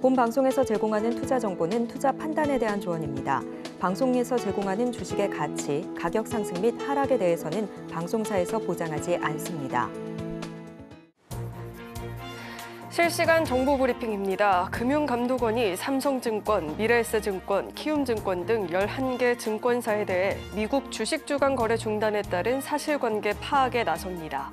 본 방송에서 제공하는 투자 정보는 투자 판단에 대한 조언입니다. 방송에서 제공하는 주식의 가치, 가격 상승 및 하락에 대해서는 방송사에서 보장하지 않습니다. 실시간 정보 브리핑입니다. 금융감독원이 삼성증권, 미래에셋증권, 키움증권 등 11개 증권사에 대해 미국 주식 주간 거래 중단에 따른 사실관계 파악에 나섭니다.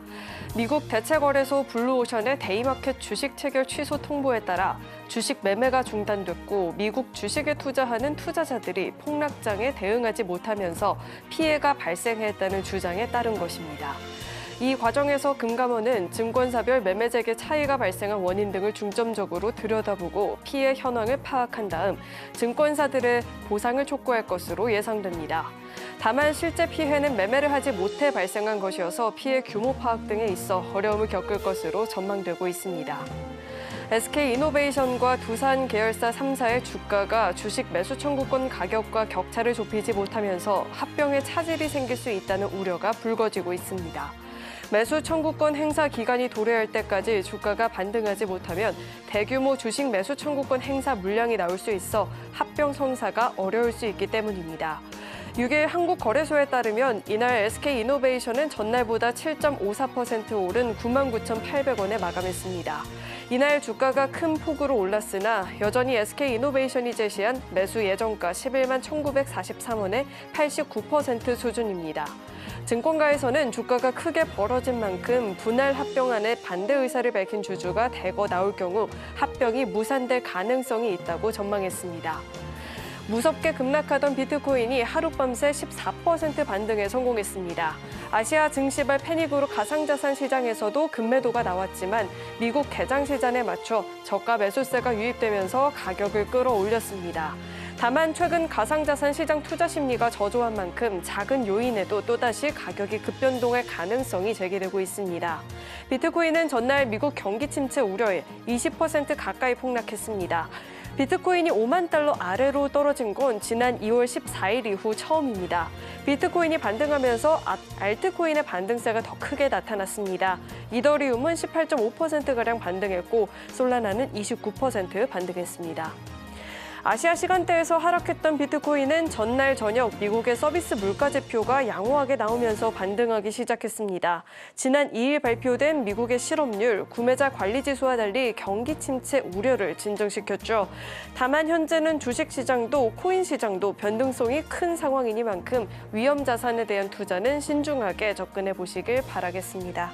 미국 대체거래소 블루오션의 데이마켓 주식 체결 취소 통보에 따라 주식 매매가 중단됐고 미국 주식에 투자하는 투자자들이 폭락장에 대응하지 못하면서 피해가 발생했다는 주장에 따른 것입니다. 이 과정에서 금감원은 증권사별 매매 재개 차이가 발생한 원인 등을 중점적으로 들여다보고 피해 현황을 파악한 다음 증권사들의 보상을 촉구할 것으로 예상됩니다. 다만 실제 피해는 매매를 하지 못해 발생한 것이어서 피해 규모 파악 등에 있어 어려움을 겪을 것으로 전망되고 있습니다. SK이노베이션과 두산 계열사 3사의 주가가 주식 매수 청구권 가격과 격차를 좁히지 못하면서 합병에 차질이 생길 수 있다는 우려가 불거지고 있습니다. 매수 청구권 행사 기간이 도래할 때까지 주가가 반등하지 못하면 대규모 주식 매수 청구권 행사 물량이 나올 수 있어 합병 성사가 어려울 수 있기 때문입니다. 6일 한국거래소에 따르면 이날 SK이노베이션은 전날보다 7.54% 오른 99,800원에 마감했습니다. 이날 주가가 큰 폭으로 올랐으나 여전히 SK이노베이션이 제시한 매수 예정가 11만 1,943원의 89% 수준입니다. 증권가에서는 주가가 크게 벌어진 만큼 분할 합병안에 반대 의사를 밝힌 주주가 대거 나올 경우 합병이 무산될 가능성이 있다고 전망했습니다. 무섭게 급락하던 비트코인이 하룻밤새 14% 반등에 성공했습니다. 아시아 증시발 패닉으로 가상자산 시장에서도 급매도가 나왔지만 미국 개장 시장에 맞춰 저가 매수세가 유입되면서 가격을 끌어올렸습니다. 다만 최근 가상자산 시장 투자 심리가 저조한 만큼 작은 요인에도 또다시 가격이 급변동할 가능성이 제기되고 있습니다. 비트코인은 전날 미국 경기 침체 우려에 20% 가까이 폭락했습니다. 비트코인이 5만 달러 아래로 떨어진 건 지난 2월 14일 이후 처음입니다. 비트코인이 반등하면서 알트코인의 반등세가 더 크게 나타났습니다. 이더리움은 18.5%가량 반등했고 솔라나는 29% 반등했습니다. 아시아 시간대에서 하락했던 비트코인은 전날 저녁 미국의 서비스 물가지표가 양호하게 나오면서 반등하기 시작했습니다. 지난 2일 발표된 미국의 실업률, 구매자 관리지수와 달리 경기 침체 우려를 진정시켰죠. 다만 현재는 주식시장도 코인 시장도 변동성이 큰 상황이니만큼 위험 자산에 대한 투자는 신중하게 접근해 보시길 바라겠습니다.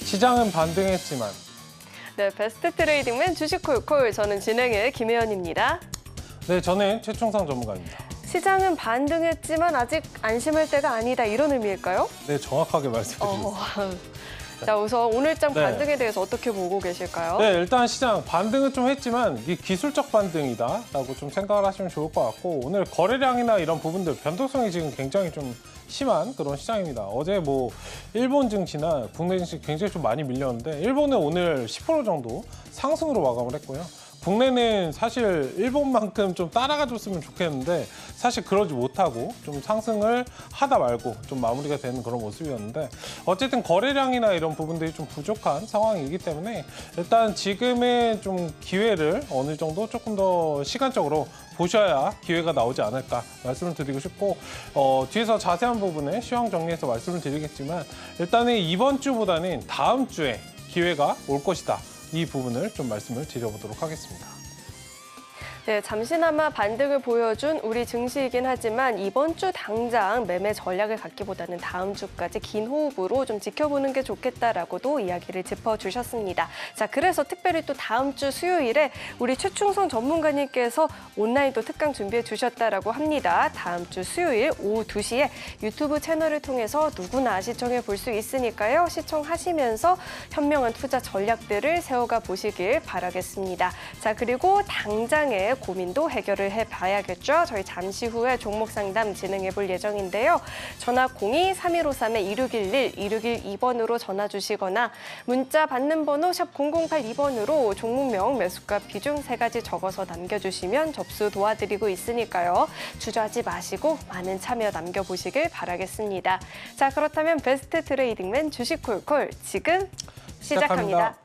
시장은 반등했지만 네, 베스트 트레이딩맨 주식콜콜 저는 진행의 김혜연입니다. 네, 저는 최충상 전문가입니다. 시장은 반등했지만 아직 안심할 때가 아니다 이런 의미일까요? 네, 정확하게 말씀드리겠습니다. 자, 우선 오늘장 네. 반등에 대해서 어떻게 보고 계실까요? 네, 일단 시장 반등은 좀 했지만 이게 기술적 반등이다라고 좀 생각을 하시면 좋을 것 같고 오늘 거래량이나 이런 부분들 변동성이 지금 굉장히 좀 심한 그런 시장입니다. 어제 뭐 일본 증시나 국내 증시 굉장히 좀 많이 밀렸는데 일본은 오늘 10% 정도 상승으로 마감을 했고요. 국내는 사실 일본만큼 좀 따라가 줬으면 좋겠는데 사실 그러지 못하고 좀 상승을 하다 말고 좀 마무리가 되는 그런 모습이었는데 어쨌든 거래량이나 이런 부분들이 좀 부족한 상황이기 때문에 일단 지금의 좀 기회를 어느 정도 조금 더 시간적으로 보셔야 기회가 나오지 않을까 말씀을 드리고 싶고 뒤에서 자세한 부분에 시황 정리해서 말씀을 드리겠지만 일단은 이번 주보다는 다음 주에 기회가 올 것이다. 이 부분을 좀 말씀을 드려보도록 하겠습니다. 네, 잠시나마 반등을 보여준 우리 증시이긴 하지만 이번 주 당장 매매 전략을 갖기보다는 다음 주까지 긴 호흡으로 좀 지켜보는 게 좋겠다라고도 이야기를 짚어주셨습니다. 자, 그래서 특별히 또 다음 주 수요일에 우리 최충성 전문가님께서 온라인 또 특강 준비해 주셨다라고 합니다. 다음 주 수요일 오후 2시에 유튜브 채널을 통해서 누구나 시청해 볼 수 있으니까요. 시청하시면서 현명한 투자 전략들을 세워가 보시길 바라겠습니다. 자, 그리고 당장에 대해 고민도 해결을 해봐야겠죠. 저희 잠시 후에 종목 상담 진행해 볼 예정인데요. 전화 02-3153-2611, 2612번으로 전화 주시거나 문자 받는 번호 샵 0082번으로 종목명, 매수가, 비중 3가지 적어서 남겨주시면 접수 도와드리고 있으니까요. 주저하지 마시고 많은 참여 남겨보시길 바라겠습니다. 자, 그렇다면 베스트 트레이딩맨 주식 콜콜 지금 시작합니다.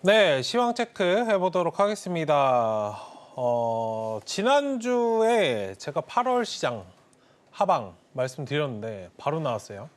네, 시황 체크 해보도록 하겠습니다. 지난주에 제가 8월 시장 하방 말씀드렸는데 바로 나왔어요.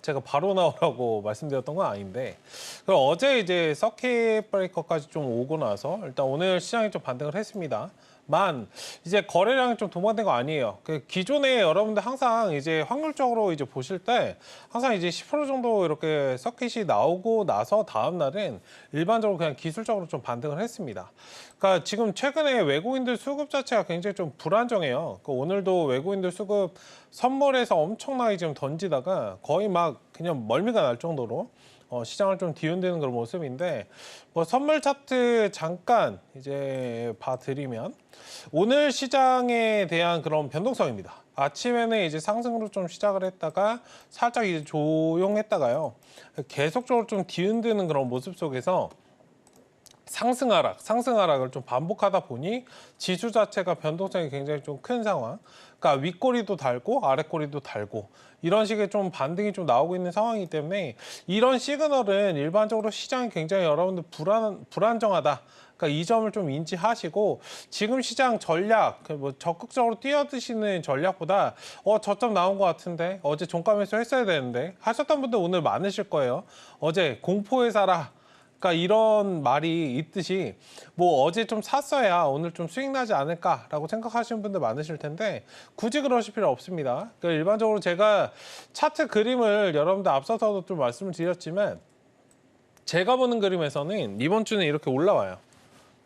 제가 바로 나오라고 말씀드렸던 건 아닌데, 그럼 어제 이제 서킷 브레이커까지 좀 오고 나서 일단 오늘 시장이 좀 반등을 했습니다. 만 이제 거래량이 좀 도마된 거 아니에요. 그 기존에 여러분들 항상 이제 확률적으로 이제 보실 때 항상 이제 10% 정도 이렇게 서킷이 나오고 나서 다음 날은 일반적으로 그냥 기술적으로 좀 반등을 했습니다. 그러니까 지금 최근에 외국인들 수급 자체가 굉장히 좀 불안정해요. 오늘도 외국인들 수급 선물에서 엄청나게 지금 던지다가 거의 막 그냥 멀미가 날 정도로 시장을 좀 뒤흔드는 그런 모습인데, 뭐 선물 차트 잠깐 이제 봐드리면 오늘 시장에 대한 그런 변동성입니다. 아침에는 이제 상승으로 좀 시작을 했다가 살짝 이제 조용했다가요, 계속적으로 좀 뒤흔드는 그런 모습 속에서 상승 하락을 좀 반복하다 보니 지수 자체가 변동성이 굉장히 좀 큰 상황. 그러니까 윗꼬리도 달고 아랫꼬리도 달고 이런 식의 좀 반등이 좀 나오고 있는 상황이기 때문에 이런 시그널은 일반적으로 시장이 굉장히 여러분들 불안정하다. 그러니까 이 점을 좀 인지하시고 지금 시장 전략, 뭐 적극적으로 뛰어드시는 전략보다 저점 나온 것 같은데 어제 종가 매수 했어야 되는데 하셨던 분들 오늘 많으실 거예요. 어제 공포에 살아. 그러니까 이런 말이 있듯이 뭐 어제 좀 샀어야 오늘 좀 수익 나지 않을까라고 생각하시는 분들 많으실 텐데 굳이 그러실 필요 없습니다. 그러니까 일반적으로 제가 차트 그림을 여러분들 앞서서도 좀 말씀을 드렸지만 제가 보는 그림에서는 이번 주는 이렇게 올라와요.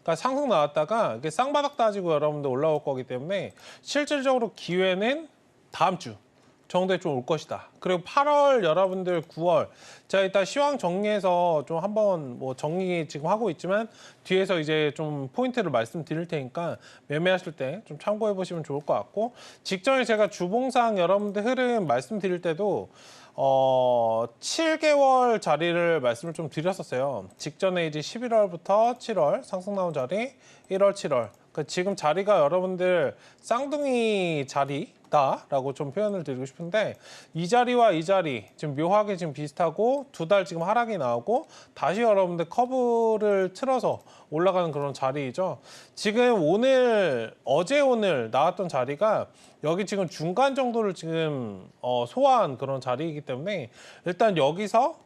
그러니까 상승 나왔다가 쌍바닥 따지고 여러분들 올라올 거기 때문에 실질적으로 기회는 다음 주 정도에 좀 올 것이다. 그리고 8월 여러분들 9월 제가 일단 시황 정리해서 좀 한번 뭐 정리 지금 하고 있지만 뒤에서 이제 좀 포인트를 말씀드릴 테니까 매매하실 때 좀 참고해 보시면 좋을 것 같고, 직전에 제가 주봉상 여러분들 흐름 말씀드릴 때도 7개월 자리를 말씀을 좀 드렸었어요. 직전에 이제 11월부터 7월 상승 나온 자리 1월 7월 지금 자리가 여러분들 쌍둥이 자리다라고 좀 표현을 드리고 싶은데, 이 자리와 이 자리 지금 묘하게 지금 비슷하고 두 달 지금 하락이 나오고 다시 여러분들 커브를 틀어서 올라가는 그런 자리이죠. 지금 어제 오늘 나왔던 자리가 여기 지금 중간 정도를 지금 소화한 그런 자리이기 때문에 일단 여기서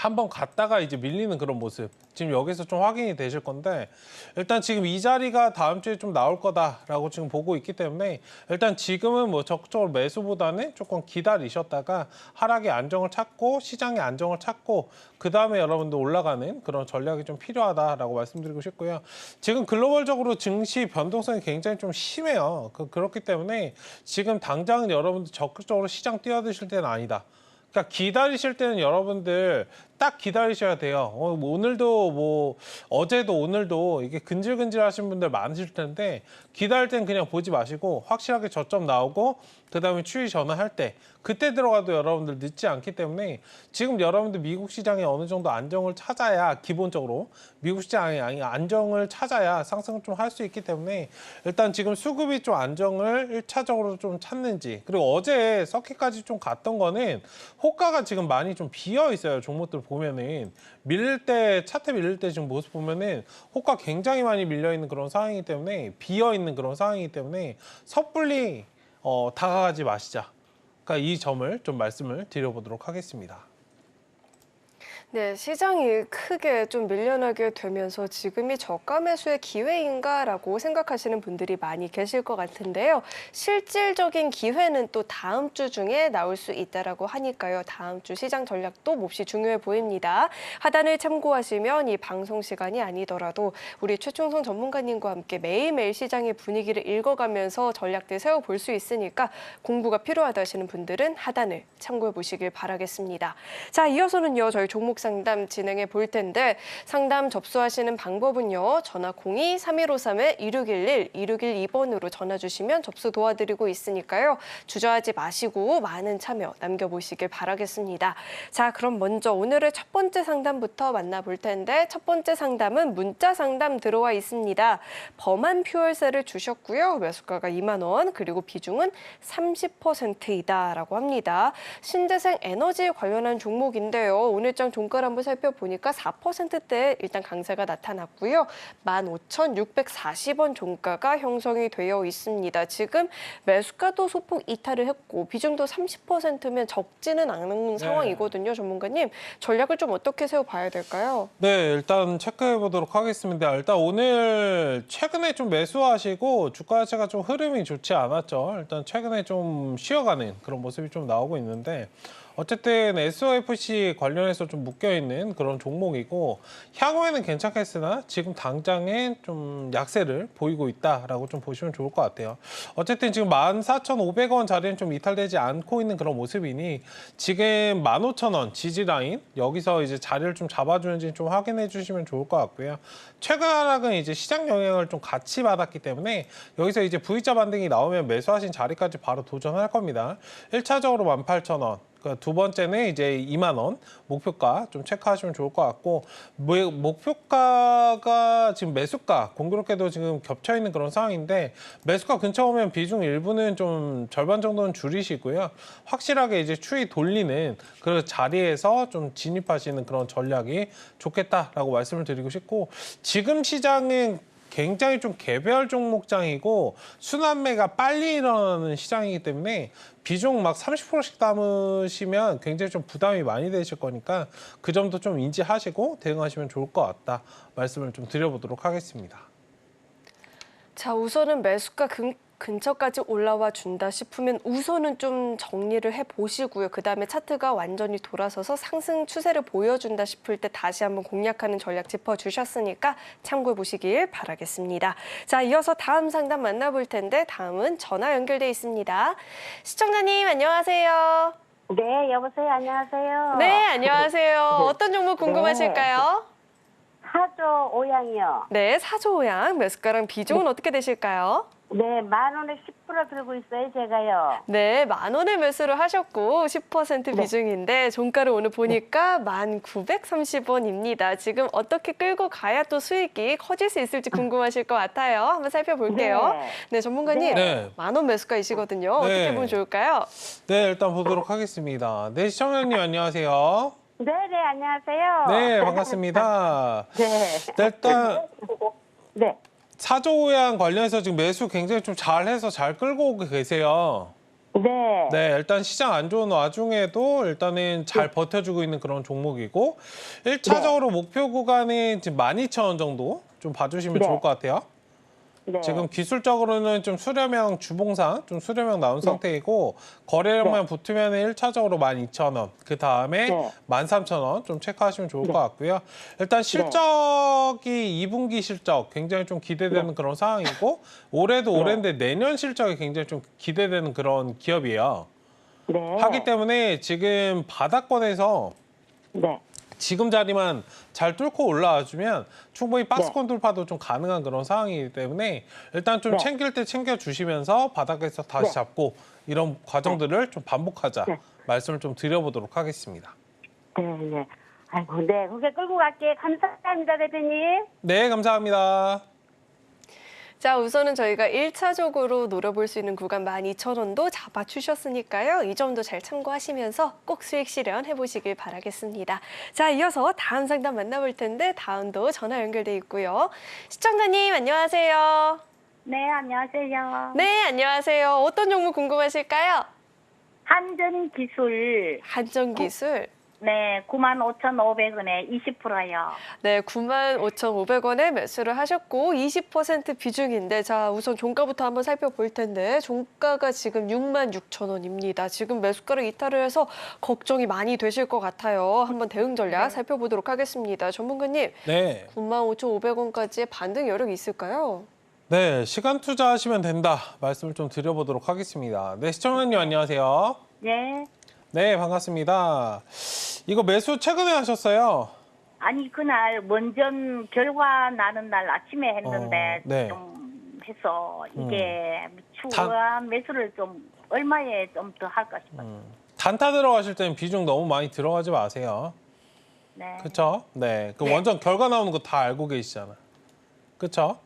한번 갔다가 이제 밀리는 그런 모습 지금 여기서 좀 확인이 되실 건데 일단 지금 이 자리가 다음 주에 좀 나올 거다라고 지금 보고 있기 때문에 일단 지금은 뭐 적극적으로 매수보다는 조금 기다리셨다가 하락의 안정을 찾고 시장의 안정을 찾고 그 다음에 여러분들 올라가는 그런 전략이 좀 필요하다라고 말씀드리고 싶고요. 지금 글로벌적으로 증시 변동성이 굉장히 좀 심해요. 그렇기 때문에 지금 당장은 여러분들 적극적으로 시장 뛰어드실 때는 아니다. 그러니까 기다리실 때는 여러분들 딱 기다리셔야 돼요. 뭐 오늘도 뭐 어제도 오늘도 이게 근질근질 하신 분들 많으실 텐데 기다릴 땐 그냥 보지 마시고 확실하게 저점 나오고 그다음에 추이 전환할 때 그때 들어가도 여러분들 늦지 않기 때문에 지금 여러분들 미국 시장에 어느 정도 안정을 찾아야 기본적으로 미국 시장에 안정을 찾아야 상승을 좀 할 수 있기 때문에 일단 지금 수급이 좀 안정을 1차적으로 좀 찾는지 그리고 어제 서킷까지 좀 갔던 거는 호가가 지금 많이 좀 비어 있어요. 종목들 보면은 밀릴 때 차트 밀릴 때 지금 모습 보면은 호가 굉장히 많이 밀려 있는 그런 상황이기 때문에 비어 있는 그런 상황이기 때문에 섣불리 다가가지 마시자. 그러니까 이 점을 좀 말씀을 드려보도록 하겠습니다. 네, 시장이 크게 좀 밀려나게 되면서 지금이 저가 매수의 기회인가라고 생각하시는 분들이 많이 계실 것 같은데요. 실질적인 기회는 또 다음 주 중에 나올 수 있다라고 하니까요. 다음 주 시장 전략도 몹시 중요해 보입니다. 하단을 참고하시면 이 방송 시간이 아니더라도 우리 최충성 전문가님과 함께 매일매일 시장의 분위기를 읽어가면서 전략들 세워볼 수 있으니까 공부가 필요하다 하시는 분들은 하단을 참고해 보시길 바라겠습니다. 자, 이어서는요. 저희 종목 상담 진행해 볼 텐데 상담 접수하시는 방법은요. 전화 02-3153-2611, 2612번으로 전화 주시면 접수 도와드리고 있으니까요. 주저하지 마시고 많은 참여 남겨보시길 바라겠습니다. 자, 그럼 먼저 오늘의 첫 번째 상담부터 만나볼 텐데 첫 번째 상담은 문자 상담 들어와 있습니다. 범한 퓨얼셀을 주셨고요. 매수가가 2만 원 그리고 비중은 30%이다라고 합니다. 신재생 에너지 관련한 종목인데요. 오늘장 종가를 한번 살펴보니까 4%대 일단 강세가 나타났고요. 15,640원 종가가 형성이 되어 있습니다. 지금 매수가도 소폭 이탈을 했고 비중도 30%면 적지는 않은 상황이거든요. 전문가님, 전략을 좀 어떻게 세워봐야 될까요? 네, 일단 체크해 보도록 하겠습니다. 일단 오늘 최근에 좀 매수하시고 주가 자체가 좀 흐름이 좋지 않았죠. 일단 최근에 좀 쉬어가는 그런 모습이 좀 나오고 있는데 어쨌든 SOFC 관련해서 좀 묶여있는 그런 종목이고 향후에는 괜찮겠으나 지금 당장에 좀 약세를 보이고 있다라고 좀 보시면 좋을 것 같아요. 어쨌든 지금 14,500원 자리는 좀 이탈되지 않고 있는 그런 모습이니 지금 15,000원 지지라인 여기서 이제 자리를 좀 잡아주는지 좀 확인해 주시면 좋을 것 같고요. 최근 하락은 이제 시장 영향을 좀 같이 받았기 때문에 여기서 이제 V자 반등이 나오면 매수하신 자리까지 바로 도전할 겁니다. 1차적으로 18,000원. 그러니까 두 번째는 이제 2만 원 목표가 좀 체크하시면 좋을 것 같고 목표가가 지금 매수가 공교롭게도 지금 겹쳐 있는 그런 상황인데 매수가 근처 오면 비중 일부는 좀 절반 정도는 줄이시고요. 확실하게 이제 추이 돌리는 그 자리에서 좀 진입하시는 그런 전략이 좋겠다라고 말씀을 드리고 싶고 지금 시장은 굉장히 좀 개별 종목장이고 순환매가 빨리 일어나는 시장이기 때문에 비중 막 30%씩 담으시면 굉장히 좀 부담이 많이 되실 거니까 그 점도 좀 인지하시고 대응하시면 좋을 것 같다 말씀을 좀 드려보도록 하겠습니다. 자, 우선은 매수가 근처까지 올라와 준다 싶으면 우선은 좀 정리를 해보시고요. 그다음에 차트가 완전히 돌아서서 상승 추세를 보여준다 싶을 때 다시 한번 공략하는 전략 짚어주셨으니까 참고해보시길 바라겠습니다. 자, 이어서 다음 상담 만나볼 텐데 다음은 전화 연결돼 있습니다. 시청자님 안녕하세요. 네, 여보세요. 안녕하세요. 네, 안녕하세요. 어떤 종목 궁금하실까요? 사조 오양이요. 네, 사조오양 매수가랑 비중은 어떻게 되실까요? 네, 10,000원에 10% 들고 있어요, 제가요. 네, 10,000원에 매수를 하셨고 10% 비중인데 종가를 오늘 보니까 1,930원입니다. 지금 어떻게 끌고 가야 또 수익이 커질 수 있을지 궁금하실 것 같아요. 한번 살펴볼게요. 네, 전문가님, 네. 10,000원 매수가이시거든요. 네. 어떻게 보면 좋을까요? 네, 일단 보도록 하겠습니다. 네, 시청자님 안녕하세요. 네, 안녕하세요. 네, 반갑습니다. 네. 일단 네. 사조오양 관련해서 지금 매수 굉장히 좀 잘해서 잘 끌고 오고 계세요. 네. 네, 일단 시장 안 좋은 와중에도 일단은 잘 버텨주고 있는 그런 종목이고 1차적으로 목표 구간은 지금 12,000원 정도 좀 봐주시면 네. 좋을 것 같아요. 네. 지금 기술적으로는 좀 수렴형 주봉상, 좀 수렴형 나온 상태이고 거래량만 붙으면 1차적으로 12,000원, 그 다음에 네. 13,000원 좀 체크하시면 좋을 네. 것 같고요. 일단 실적이 2분기 실적 굉장히 좀 기대되는 그런 상황이고 올해도 올해인데 내년 실적이 굉장히 좀 기대되는 그런 기업이에요. 네. 하기 때문에 지금 바닥권에서 네. 지금 자리만 잘 뚫고 올라와주면 충분히 박스권 돌파도 좀 가능한 그런 상황이기 때문에 일단 좀 네. 챙길 때 챙겨주시면서 바닥에서 다시 네. 잡고 이런 과정들을 좀 반복하자 네. 말씀을 좀 드려보도록 하겠습니다. 네. 네. 아이고, 네. 그게 끌고 갈게. 감사합니다, 대표님. 네, 감사합니다. 자, 우선은 저희가 1차적으로 노려볼 수 있는 구간 12,000원도 잡아주셨으니까요. 이 점도 잘 참고하시면서 꼭 수익 실현 해보시길 바라겠습니다. 자, 이어서 다음 상담 만나볼 텐데 다음도 전화 연결돼 있고요. 시청자님 안녕하세요. 네, 안녕하세요. 네, 안녕하세요. 어떤 종목 궁금하실까요? 한전기술. 한전기술. 네, 95,500원에 20%요. 네, 95,500원에 매수를 하셨고 20% 비중인데 자 우선 종가부터 한번 살펴볼 텐데 종가가 지금 66,000원입니다. 지금 매수가를 이탈을 해서 걱정이 많이 되실 것 같아요. 한번 대응 전략 살펴보도록 하겠습니다. 전문가님, 네, 95,500원까지의 반등 여력이 있을까요? 네, 시간 투자하시면 된다 말씀을 좀 드려보도록 하겠습니다. 네, 시청자님 안녕하세요. 네. 네, 반갑습니다. 이거 매수 최근에 하셨어요? 아니, 그날 원전 결과 나는 날 아침에 했는데 네. 좀 해서 이게 추가한 매수를 좀 얼마에 좀 더 할까 싶어요. 단타 들어가실 때는 비중 너무 많이 들어가지 마세요. 네. 그렇죠? 네, 그 네. 원전 결과 나오는 거 다 알고 계시잖아요. 그렇죠?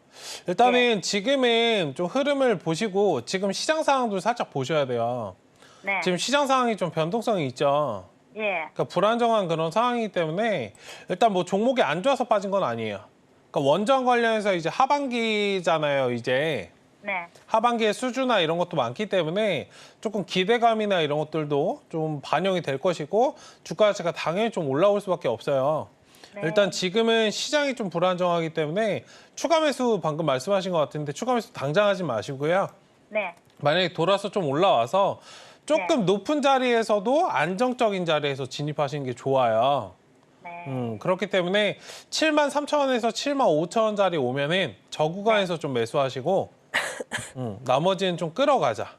일단은 지금은 좀 흐름을 보시고 지금 시장 상황도 살짝 보셔야 돼요. 네. 지금 시장 상황이 좀 변동성이 있죠. 예. 그러니까 불안정한 그런 상황이기 때문에 일단 뭐 종목이 안 좋아서 빠진 건 아니에요. 그러니까 원전 관련해서 이제 하반기잖아요, 이제. 네. 하반기에 수주나 이런 것도 많기 때문에 조금 기대감이나 이런 것들도 좀 반영이 될 것이고 주가 자체가 당연히 좀 올라올 수밖에 없어요. 네. 일단 지금은 시장이 좀 불안정하기 때문에 추가 매수 방금 말씀하신 것 같은데 추가 매수 당장 하지 마시고요. 네. 만약에 돌아서 좀 올라와서 조금 높은 자리에서도 안정적인 자리에서 진입하시는 게 좋아요. 네. 그렇기 때문에 73,000원에서 75,000원짜리 오면은 저 구간에서 좀 매수하시고 나머지는 좀 끌어가자.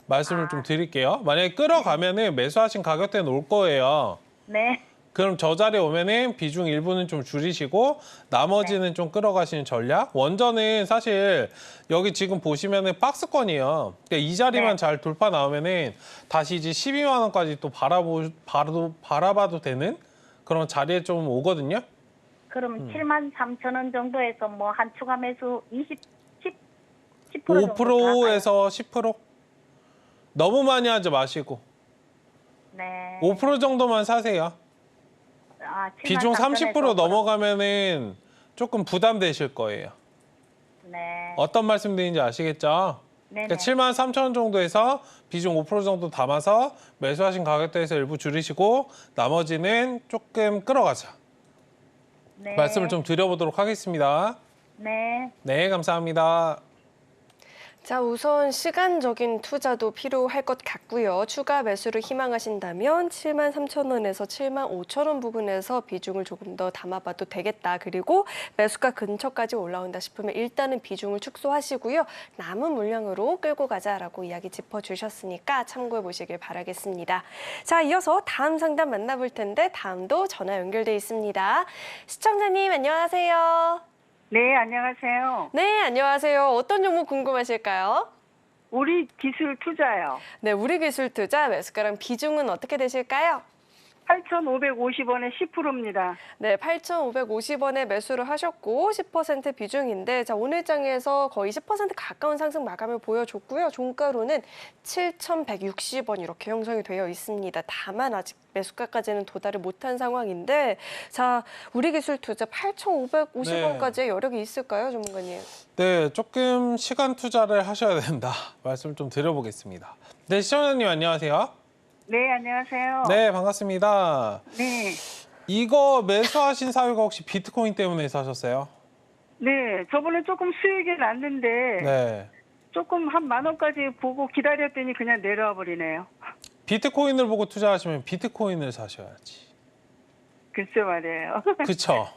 말씀을 좀 드릴게요. 만약에 끌어가면은 매수하신 가격대는 올 거예요. 네. 그럼 저 자리에 오면은 비중 일부는 좀 줄이시고 나머지는 좀 끌어가시는 전략. 원전은 사실 여기 지금 보시면은 박스권이에요. 그러니까 이 자리만 네. 잘 돌파 나오면은 다시 이제 12만 원까지 또 바라봐도 되는 그런 자리에 좀 오거든요. 그럼 73,000원 정도에서 뭐 한 추가 매수 10% 정도 5%에서 10%? 너무 많이 하지 마시고 네. 5% 정도만 사세요. 아, 비중 73,000 30% 에서 넘어가면은 조금 부담되실 거예요. 네. 어떤 말씀드리는지 아시겠죠? 네네. 그러니까 73,000원 정도에서 비중 5% 정도 담아서 매수하신 가격대에서 일부 줄이시고 나머지는 조금 끌어가자. 네. 말씀을 좀 드려보도록 하겠습니다. 네. 네, 감사합니다. 자, 우선 시간적인 투자도 필요할 것 같고요. 추가 매수를 희망하신다면 73,000원에서 75,000원 부근에서 비중을 조금 더 담아봐도 되겠다. 그리고 매수가 근처까지 올라온다 싶으면 일단은 비중을 축소하시고요. 남은 물량으로 끌고 가자라고 이야기 짚어주셨으니까 참고해 보시길 바라겠습니다. 자, 이어서 다음 상담 만나볼 텐데 다음도 전화 연결돼 있습니다. 시청자님 안녕하세요. 네, 안녕하세요. 네, 안녕하세요. 어떤 종목 궁금하실까요? 우리 기술 투자요. 네, 우리기술투자 매수가랑 비중은 어떻게 되실까요? 8,550원에 10%입니다. 네, 8,550원에 매수를 하셨고 10% 비중인데 자, 오늘 장에서 거의 10% 가까운 상승 마감을 보여줬고요. 종가로는 7,160원 이렇게 형성이 되어 있습니다. 다만 아직 매수가까지는 도달을 못한 상황인데 자, 우리 기술 투자 8,550원까지의 여력이 있을까요, 전문가님? 네, 조금 시간 투자를 하셔야 된다. 말씀 좀 드려보겠습니다. 네, 시청자님 안녕하세요. 네, 안녕하세요. 네, 반갑습니다. 네. 이거 매수하신 사유가 혹시 비트코인 때문에 사셨어요? 네, 저번에 조금 수익이 났는데 네. 조금 한 10,000원까지 보고 기다렸더니 그냥 내려와 버리네요. 비트코인을 보고 투자하시면 비트코인을 사셔야지. 글쎄 말이에요. 그쵸?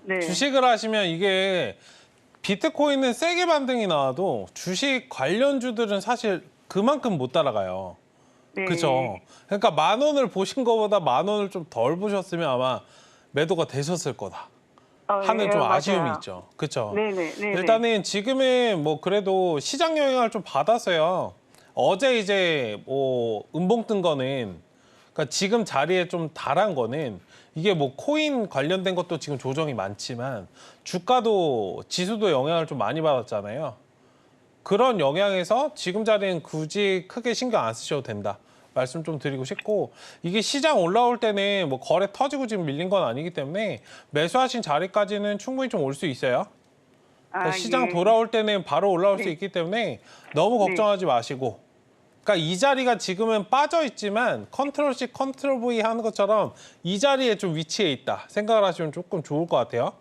네. 주식을 하시면 이게 비트코인은 세게 반등이 나와도 주식 관련주들은 사실 그만큼 못 따라가요. 네. 그죠? 그러니까 10,000원을 보신 것보다 10,000원을 좀 덜 보셨으면 아마 매도가 되셨을 거다 하는 좀 맞아요. 아쉬움이 있죠. 그렇죠? 네네. 일단은 지금은 뭐 그래도 시장 영향을 좀 받았어요. 어제 이제 뭐 음봉 뜬 거는 그러니까 지금 자리에 좀 달한 거는 이게 뭐 코인 관련된 것도 지금 조정이 많지만 주가도 지수도 영향을 좀 많이 받았잖아요. 그런 영향에서 지금 자리는 굳이 크게 신경 안 쓰셔도 된다. 말씀 좀 드리고 싶고 이게 시장 올라올 때는 뭐 거래 터지고 지금 밀린 건 아니기 때문에 매수하신 자리까지는 충분히 좀 올 수 있어요. 그러니까 시장 돌아올 때는 바로 올라올 수 있기 때문에 너무 걱정하지 마시고 그러니까 이 자리가 지금은 빠져 있지만 컨트롤 C, 컨트롤 V 하는 것처럼 이 자리에 좀 위치해 있다 생각을 하시면 조금 좋을 것 같아요.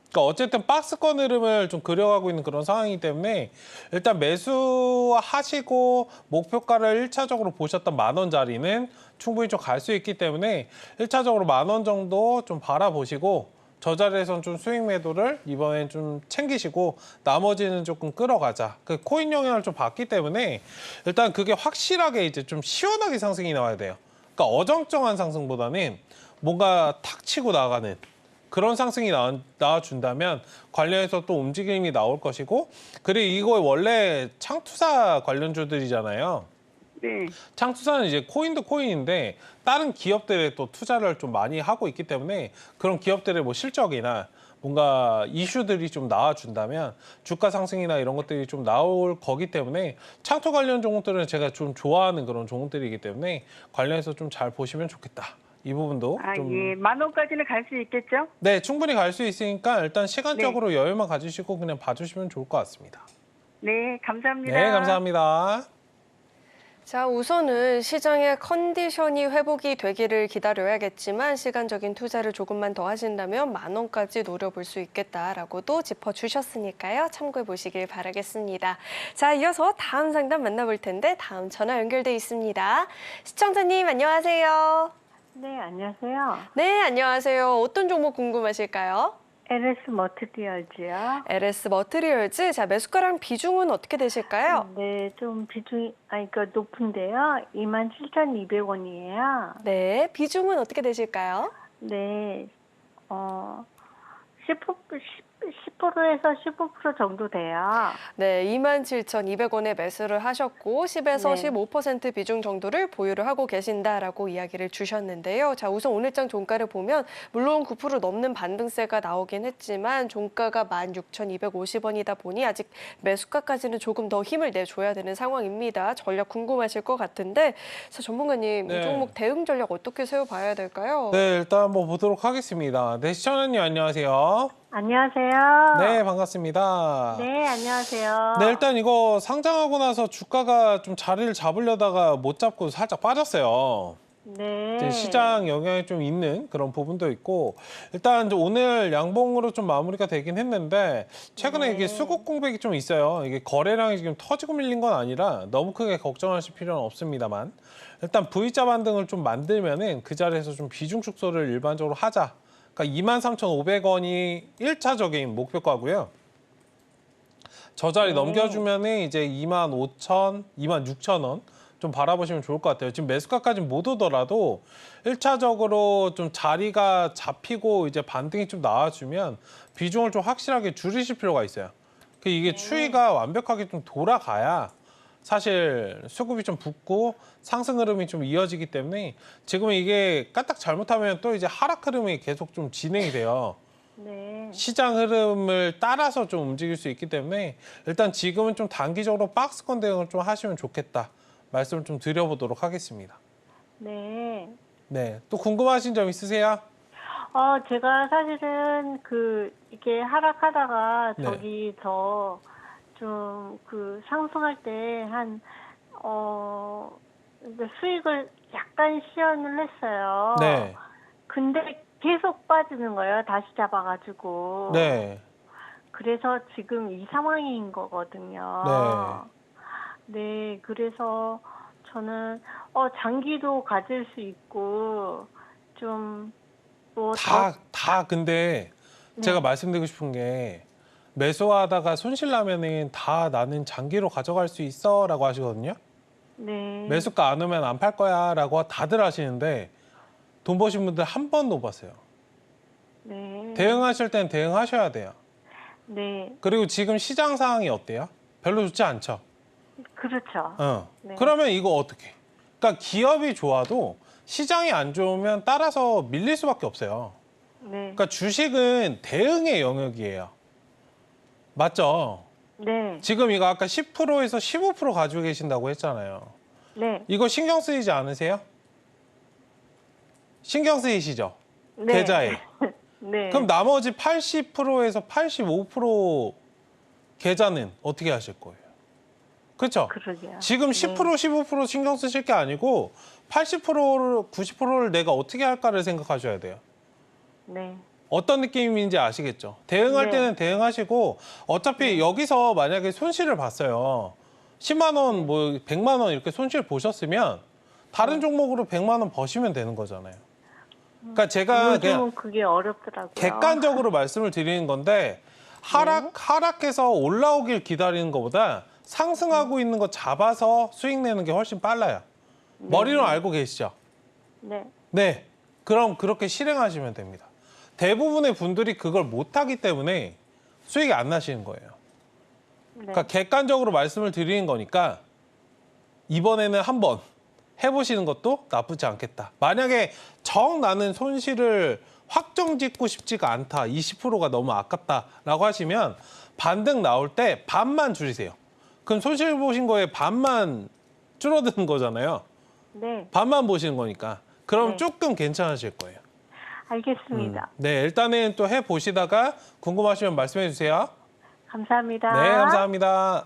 그러니까 어쨌든 박스권 흐름을 좀 그려가고 있는 그런 상황이기 때문에 일단 매수하시고 목표가를 1차적으로 보셨던 10,000원 자리는 충분히 좀 갈 수 있기 때문에 1차적으로 10,000원 정도 좀 바라보시고 저 자리에서는 좀 수익 매도를 이번엔 좀 챙기시고 나머지는 조금 끌어가자. 그 코인 영향을 좀 받기 때문에 일단 그게 확실하게 이제 좀 시원하게 상승이 나와야 돼요. 그러니까 어정쩡한 상승보다는 뭔가 탁 치고 나가는 그런 상승이 나와준다면 관련해서 또 움직임이 나올 것이고 그리고 이거 원래 창투사 관련주들이잖아요. 네. 창투사는 이제 코인도 코인인데 다른 기업들에 또 투자를 좀 많이 하고 있기 때문에 그런 기업들의 뭐 실적이나 뭔가 이슈들이 좀 나와준다면 주가 상승이나 이런 것들이 좀 나올 거기 때문에 창투 관련 종목들은 제가 좀 좋아하는 그런 종목들이기 때문에 관련해서 좀 잘 보시면 좋겠다. 이 부분도 좀 10,000원까지는 갈 수 있겠죠? 네, 충분히 갈 수 있으니까 일단 시간적으로 여유만 가지시고 그냥 봐주시면 좋을 것 같습니다. 네, 감사합니다. 네, 감사합니다. 자, 우선은 시장의 컨디션이 회복이 되기를 기다려야겠지만 시간적인 투자를 조금만 더 하신다면 10,000원까지 노려볼 수 있겠다라고도 짚어주셨으니까요. 참고해 보시길 바라겠습니다. 자, 이어서 다음 상담 만나볼 텐데 다음 전화 연결돼 있습니다. 시청자님 안녕하세요. 네, 안녕하세요. 네, 안녕하세요. 어떤 종목 궁금하실까요? LS 머티리얼즈요. LS 머티리얼즈. 자, 매수가랑 비중은 어떻게 되실까요? 네, 좀 비중이 높은데요. 27,200원이에요. 네, 비중은 어떻게 되실까요? 네, 10%에서 15% 정도 돼요. 네, 27,200원에 매수를 하셨고 10에서 네. 15% 비중 정도를 보유를 하고 계신다라고 이야기를 주셨는데요. 자, 우선 오늘장 종가를 보면 물론 9% 넘는 반등세가 나오긴 했지만 종가가 16,250원이다 보니 아직 매수가까지는 조금 더 힘을 내줘야 되는 상황입니다. 전략 궁금하실 것 같은데 자, 전문가님 네. 이 종목 대응 전략 어떻게 세워봐야 될까요? 네, 일단 한번 보도록 하겠습니다. 네, 시청자님 안녕하세요. 안녕하세요. 네, 반갑습니다. 네, 안녕하세요. 네, 일단 이거 상장하고 나서 주가가 좀 자리를 잡으려다가 못 잡고 살짝 빠졌어요. 네. 이제 시장 영향이 좀 있는 그런 부분도 있고 일단 이제 오늘 양봉으로 좀 마무리가 되긴 했는데 최근에 네. 이게 수급 공백이 좀 있어요. 이게 거래량이 지금 터지고 밀린 건 아니라 너무 크게 걱정하실 필요는 없습니다만 일단 V자 반등을 좀 만들면은 그 자리에서 좀 비중 축소를 일반적으로 하자. 그러니까 23,500원이 1차적인 목표가고요. 저 자리 넘겨주면은 이제 25,000, 26,000원 좀 바라보시면 좋을 것 같아요. 지금 매수가까지는 못 오더라도 1차적으로 좀 자리가 잡히고 이제 반등이 좀 나와주면 비중을 좀 확실하게 줄이실 필요가 있어요. 이게 추이가 완벽하게 좀 돌아가야 사실 수급이 좀 붙고 상승 흐름이 좀 이어지기 때문에 지금은 이게 까딱 잘못하면 또 이제 하락 흐름이 계속 좀 진행이 돼요. 네. 시장 흐름을 따라서 좀 움직일 수 있기 때문에 일단 지금은 좀 단기적으로 박스권 대응을 좀 하시면 좋겠다. 말씀을 좀 드려보도록 하겠습니다. 네. 네, 또 궁금하신 점 있으세요? 제가 사실은 이게 하락하다가 네. 저기서 좀 상승할 때 이제 수익을 약간 시연을 했어요. 네, 근데 계속 빠지는 거예요. 다시 잡아가지고. 네, 그래서 지금 이 상황인 거거든요. 네, 그래서 저는 장기도 가질 수 있고 좀 뭐 다 근데 네. 제가 말씀드리고 싶은 게 매수하다가 손실 나면은 다 나는 장기로 가져갈 수 있어라고 하시거든요. 네. 매수가 안 오면 안 팔 거야라고 다들 하시는데 돈 버신 분들 한 번도 못 봤어요. 네. 대응하실 땐 대응하셔야 돼요. 네. 그리고 지금 시장 상황이 어때요? 별로 좋지 않죠. 그렇죠. 네. 그러면 이거 어떻게? 그러니까 기업이 좋아도 시장이 안 좋으면 따라서 밀릴 수밖에 없어요. 네. 그러니까 주식은 대응의 영역이에요. 맞죠? 네. 지금 이거 아까 10%에서 15% 가지고 계신다고 했잖아요. 네. 이거 신경 쓰이지 않으세요? 신경 쓰이시죠? 네. 계좌에. 네. 그럼 나머지 80%에서 85% 계좌는 어떻게 하실 거예요? 그렇죠? 그러게요. 지금 10%, 15% 신경 쓰실 게 아니고 80%를, 90%를 내가 어떻게 할까를 생각하셔야 돼요. 네. 어떤 느낌인지 아시겠죠? 대응할 네. 때는 대응하시고 어차피 여기서 만약에 손실을 봤어요. 10만 원, 뭐 100만 원 이렇게 손실 보셨으면 다른 종목으로 100만 원 버시면 되는 거잖아요. 그러니까 제가 그냥 요즘은 그게 어렵더라고요. 객관적으로 말씀을 드리는 건데 하락해서 올라오길 기다리는 것보다 상승하고 있는 거 잡아서 수익 내는 게 훨씬 빨라요. 머리로 알고 계시죠? 네. 네. 그럼 그렇게 실행하시면 됩니다. 대부분의 분들이 그걸 못하기 때문에 수익이 안 나시는 거예요. 네. 그러니까 객관적으로 말씀을 드리는 거니까 이번에는 한번 해보시는 것도 나쁘지 않겠다. 만약에 정 나는 손실을 확정 짓고 싶지가 않다. 20%가 너무 아깝다라고 하시면 반등 나올 때 반만 줄이세요. 그럼 손실 보신 거에 반만 줄어드는 거잖아요. 네. 반만 보시는 거니까. 그럼 네. 조금 괜찮으실 거예요. 알겠습니다. 네, 일단은 또 해보시다가 궁금하시면 말씀해 주세요. 감사합니다. 네, 감사합니다.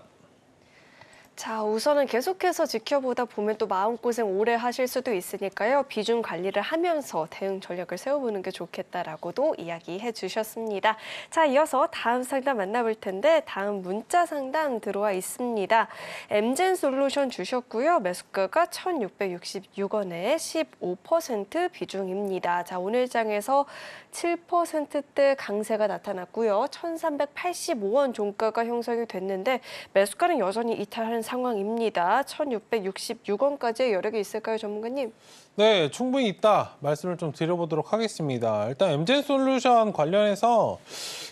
자, 우선은 계속해서 지켜보다 보면 또 마음고생 오래 하실 수도 있으니까요. 비중 관리를 하면서 대응 전략을 세워보는 게 좋겠다라고도 이야기해 주셨습니다. 자, 이어서 다음 상담 만나볼 텐데 다음 문자 상담 들어와 있습니다. 엠젠솔루션 주셨고요. 매수가가 1,666원에 15% 비중입니다. 자, 오늘 장에서 7%대 강세가 나타났고요. 1,385원 종가가 형성이 됐는데 매수가는 여전히 이탈하는 상황입니다. 1,666원까지의 여력이 있을까요, 전문가님? 네, 충분히 있다 말씀을 좀 드려보도록 하겠습니다. 일단 엠젠솔루션 관련해서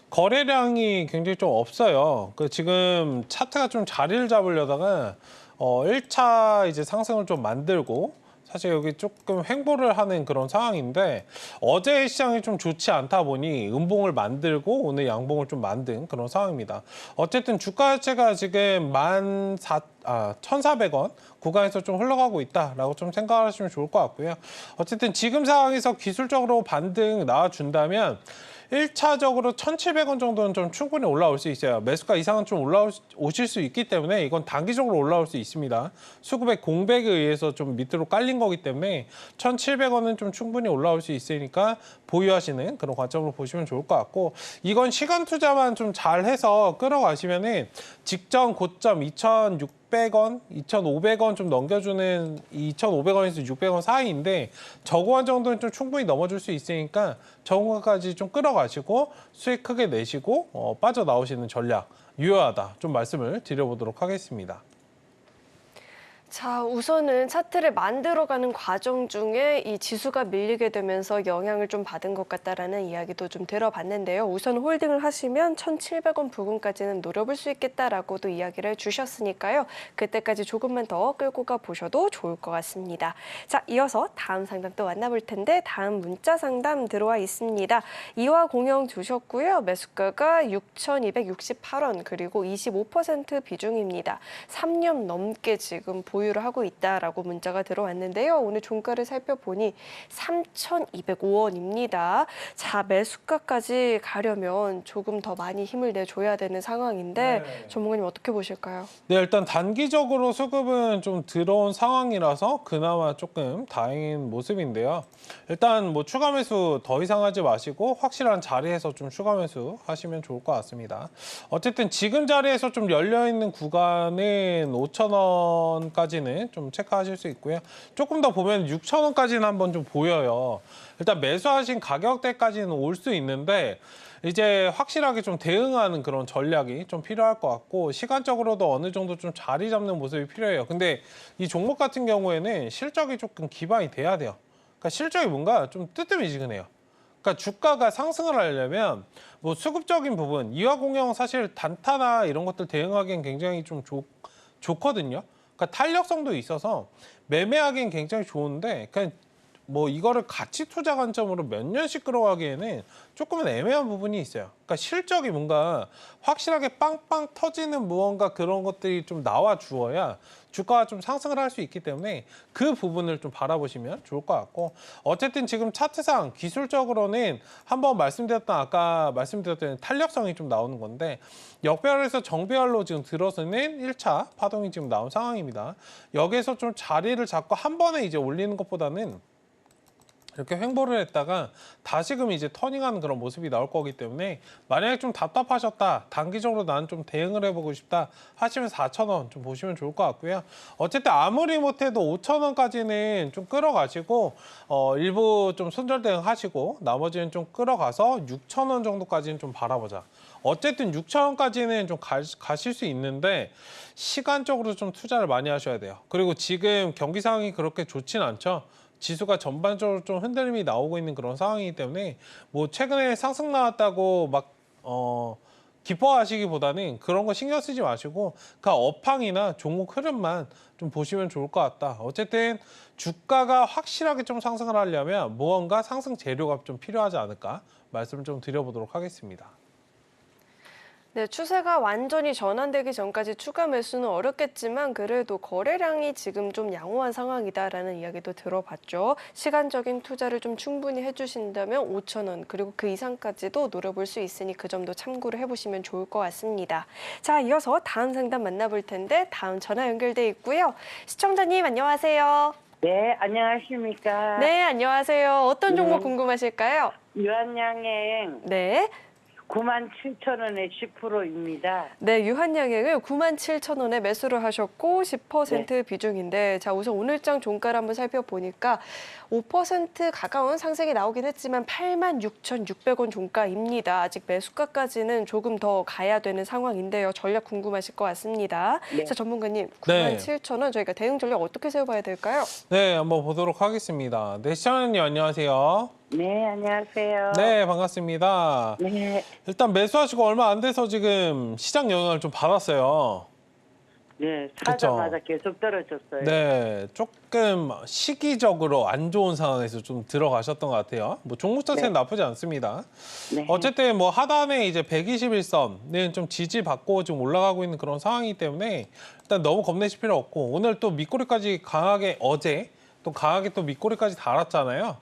거래량이 굉장히 좀 없어요. 지금 차트가 좀 자리를 잡으려다가 1차 이제 상승을 좀 만들고 사실 여기 조금 횡보를 하는 그런 상황인데 어제 시장이 좀 좋지 않다 보니 음봉을 만들고 오늘 양봉을 좀 만든 그런 상황입니다. 어쨌든 주가 자체가 지금 1,400원 구간에서 좀 흘러가고 있다라고 좀 생각하시면 좋을 것 같고요. 어쨌든 지금 상황에서 기술적으로 반등 나와준다면 1차적으로 1,700원 정도는 좀 충분히 올라올 수 있어요. 매수가 이상은 좀 올라오실 수 있기 때문에 이건 단기적으로 올라올 수 있습니다. 수급의 공백에 의해서 좀 밑으로 깔린 거기 때문에 1,700원은 좀 충분히 올라올 수 있으니까 보유하시는 그런 관점으로 보시면 좋을 것 같고 이건 시간 투자만 좀 잘해서 끌어가시면은 직전 고점 2,600원, 2,500원 좀 넘겨주는 2,500원에서 600원 사이인데 저고한 정도는 좀 충분히 넘어줄 수 있으니까 저고까지 좀 끌어가시고 수익 크게 내시고 빠져나오시는 전략 유효하다 좀 말씀을 드려보도록 하겠습니다. 자, 우선은 차트를 만들어가는 과정 중에 이 지수가 밀리게 되면서 영향을 좀 받은 것 같다라는 이야기도 좀 들어봤는데요. 우선 홀딩을 하시면 1,700원 부근까지는 노려볼 수 있겠다라고도 이야기를 주셨으니까요. 그때까지 조금만 더 끌고 가 보셔도 좋을 것 같습니다. 자, 이어서 다음 상담 또 만나볼 텐데 다음 문자 상담 들어와 있습니다. 이화 공영 주셨고요. 매수가가 6,268원 그리고 25% 비중입니다. 3년 넘게 지금 보유를 하고 있다라고 문자가 들어왔는데요. 오늘 종가를 살펴보니 3,205원입니다. 자, 매수가까지 가려면 조금 더 많이 힘을 내줘야 되는 상황인데 네. 전문가님 어떻게 보실까요? 네, 일단 단기적으로 수급은 좀 들어온 상황이라서 그나마 조금 다행인 모습인데요. 일단 뭐 추가 매수 더 이상 하지 마시고 확실한 자리에서 좀 추가 매수 하시면 좋을 것 같습니다. 어쨌든 지금 자리에서 좀 열려있는 구간은 5,000원까지는 좀 체크하실 수 있고요. 조금 더 보면 6,000원까지는 한번 좀 보여요. 일단 매수하신 가격대까지는 올 수 있는데 이제 확실하게 좀 대응하는 그런 전략이 좀 필요할 것 같고 시간적으로도 어느 정도 좀 자리 잡는 모습이 필요해요. 근데 이 종목 같은 경우에는 실적이 조금 기반이 돼야 돼요. 그러니까 실적이 뭔가 좀 뜨뜻미지근해요. 그러니까 주가가 상승을 하려면 뭐 수급적인 부분, 이화공영 사실 단타나 이런 것들 대응하기엔 굉장히 좀 좋거든요. 그러니까 탄력성도 있어서 매매하기엔 굉장히 좋은데 그냥 뭐 이거를 가치 투자 관점으로 몇 년씩 끌어가기에는 조금은 애매한 부분이 있어요. 그러니까 실적이 뭔가 확실하게 빵빵 터지는 무언가 그런 것들이 좀 나와 주어야 주가가 좀 상승을 할 수 있기 때문에 그 부분을 좀 바라보시면 좋을 것 같고 어쨌든 지금 차트상 기술적으로는 한번 아까 말씀드렸던 탄력성이 좀 나오는 건데 역배열에서 정배열로 지금 들어서는 1차 파동이 지금 나온 상황입니다. 여기에서 좀 자리를 잡고 한 번에 이제 올리는 것보다는 이렇게 횡보를 했다가 다시금 이제 터닝하는 그런 모습이 나올 거기 때문에 만약에 좀 답답하셨다, 단기적으로 나는 좀 대응을 해보고 싶다 하시면 4,000원 좀 보시면 좋을 것 같고요. 어쨌든 아무리 못해도 5,000원까지는 좀 끌어가시고 일부 좀 손절 대응하시고 나머지는 좀 끌어가서 6,000원 정도까지는 좀 바라보자. 어쨌든 6,000원까지는 좀 가실 수 있는데 시간적으로 좀 투자를 많이 하셔야 돼요. 그리고 지금 경기 상황이 그렇게 좋진 않죠. 지수가 전반적으로 좀 흔들림이 나오고 있는 그런 상황이기 때문에 뭐 최근에 상승 나왔다고 막 기뻐하시기보다는 그런 거 신경 쓰지 마시고 그 업황이나 종목 흐름만 좀 보시면 좋을 것 같다. 어쨌든 주가가 확실하게 좀 상승을 하려면 무언가 상승 재료가 좀 필요하지 않을까 말씀을 좀 드려보도록 하겠습니다. 네, 추세가 완전히 전환되기 전까지 추가 매수는 어렵겠지만 그래도 거래량이 지금 좀 양호한 상황이다라는 이야기도 들어봤죠. 시간적인 투자를 좀 충분히 해주신다면 5,000원 그리고 그 이상까지도 노려볼 수 있으니 그 점도 참고를 해보시면 좋을 것 같습니다. 자, 이어서 다음 상담 만나볼 텐데 다음 전화 연결돼 있고요. 시청자님 안녕하세요. 네, 안녕하십니까. 네, 안녕하세요. 어떤 종목 궁금하실까요? 유한양행 네. 97,000원에 10%입니다. 네, 유한양행을 97,000원에 매수를 하셨고 10% 비중인데 자 우선 오늘장 종가를 한번 살펴보니까 5% 가까운 상승이 나오긴 했지만 86,600원 종가입니다. 아직 매수가까지는 조금 더 가야 되는 상황인데요. 전략 궁금하실 것 같습니다. 네. 자 전문가님, 네. 97,000원 저희가 대응 전략 어떻게 세워봐야 될까요? 네, 한번 보도록 하겠습니다. 네, 시청자님 안녕하세요. 네, 안녕하세요. 네, 반갑습니다. 네, 일단 매수하시고 얼마 안 돼서 지금 시장 영향을 좀 받았어요. 네, 사자마자 계속 떨어졌어요. 네, 조금 시기적으로 안 좋은 상황에서 좀 들어가셨던 것 같아요. 뭐 종목 자체는 나쁘지 않습니다. 네. 어쨌든 뭐 하단에 이제 121선은 좀 지지받고 지금 올라가고 있는 그런 상황이기 때문에 일단 너무 겁내실 필요 없고 오늘 또 밑꼬리까지 강하게 어제 또 강하게 또 밑꼬리까지 달았잖아요.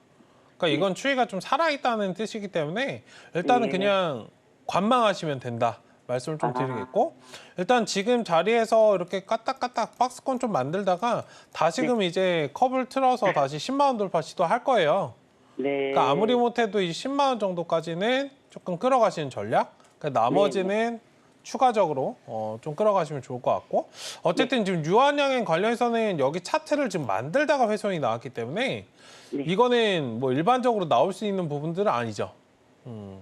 그러니까 이건 추이가 좀 살아있다는 뜻이기 때문에 일단은 네. 그냥 관망하시면 된다. 말씀을 좀 드리겠고 일단 지금 자리에서 이렇게 까딱까딱 박스권 좀 만들다가 다시금 이제 컵을 틀어서 다시 10만 원 돌파 시도할 거예요. 네. 그러니까 아무리 못해도 이 10만 원 정도까지는 조금 끌어가시는 전략. 그러니까 나머지는 추가적으로 좀 끌어가시면 좋을 것 같고 어쨌든 지금 유한양행 관련해서는 여기 차트를 지금 만들다가 훼손이 나왔기 때문에 이거는 뭐 일반적으로 나올 수 있는 부분들은 아니죠.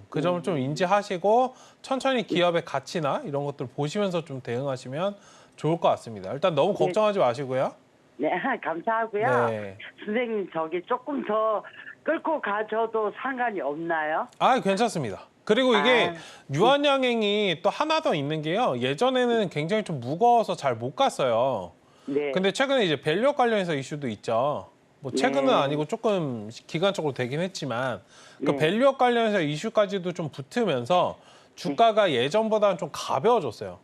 그 점을 좀 인지하시고 천천히 기업의 가치나 이런 것들 보시면서 좀 대응하시면 좋을 것 같습니다. 일단 너무 걱정하지 마시고요. 네, 감사하고요. 네. 선생님, 저기 조금 더 끌고 가줘도 상관이 없나요? 아, 괜찮습니다. 그리고 이게 아. 유한양행이 또 하나 더 있는 게요. 예전에는 굉장히 좀 무거워서 잘 못 갔어요. 네. 근데 최근에 이제 밸류 관련해서 이슈도 있죠. 뭐 최근은 네. 아니고 조금 기간적으로 되긴 했지만 그 네. 밸류 관련해서 이슈까지도 좀 붙으면서 주가가 예전보다는 좀 가벼워졌어요.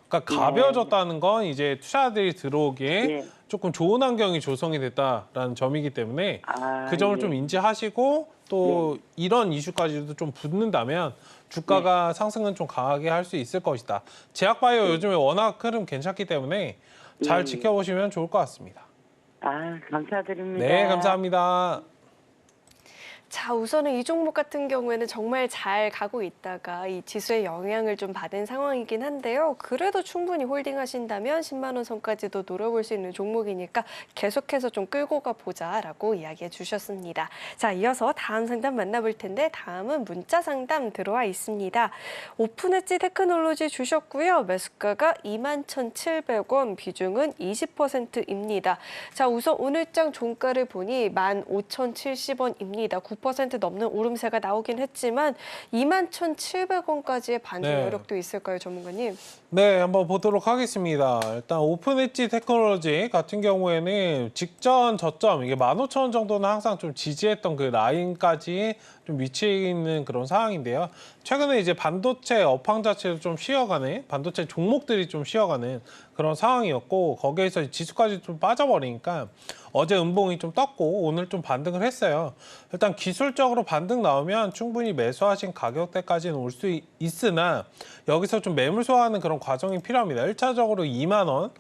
그러니까 네. 가벼워졌다는 건 이제 투자들이 들어오기에 네. 조금 좋은 환경이 조성이 됐다라는 점이기 때문에 아, 그 점을 예. 좀 인지하시고 또 이런 이슈까지도 좀 붙는다면 주가가 상승은 좀 강하게 할 수 있을 것이다. 제약바이오 요즘에 워낙 흐름 괜찮기 때문에 잘 지켜보시면 좋을 것 같습니다. 아, 감사드립니다. 네, 감사합니다. 자, 우선은 이 종목 같은 경우에는 정말 잘 가고 있다가 이 지수의 영향을 좀 받은 상황이긴 한데요. 그래도 충분히 홀딩하신다면 10만 원 선까지도 노려볼 수 있는 종목이니까 계속해서 좀 끌고 가보자라고 이야기해 주셨습니다. 자, 이어서 다음 상담 만나볼 텐데 다음은 문자 상담 들어와 있습니다. 오픈엣지 테크놀로지 주셨고요. 매수가가 21,700원, 비중은 20%입니다. 자, 우선 오늘장 종가를 보니 15,070원입니다. 9% 넘는 오름세가 나오긴 했지만 21,700원까지의 반등 네. 여력도 있을까요, 전문가님? 네, 한번 보도록 하겠습니다. 일단 오픈엣지 테크놀로지 같은 경우에는 직전 저점 이게 15,000원 정도는 항상 좀 지지했던 그 라인까지 좀 위치해 있는 그런 상황인데요. 최근에 이제 반도체 업황 자체도 좀 쉬어가는, 반도체 종목들이 좀 쉬어가는 그런 상황이었고 거기에서 지수까지 좀 빠져버리니까 어제 음봉이 좀 떴고 오늘 좀 반등을 했어요. 일단 기술적으로 반등 나오면 충분히 매수하신 가격대까지는 올 수 있으나 여기서 좀 매물 소화하는 그런 과정이 필요합니다. 1차적으로 2만 원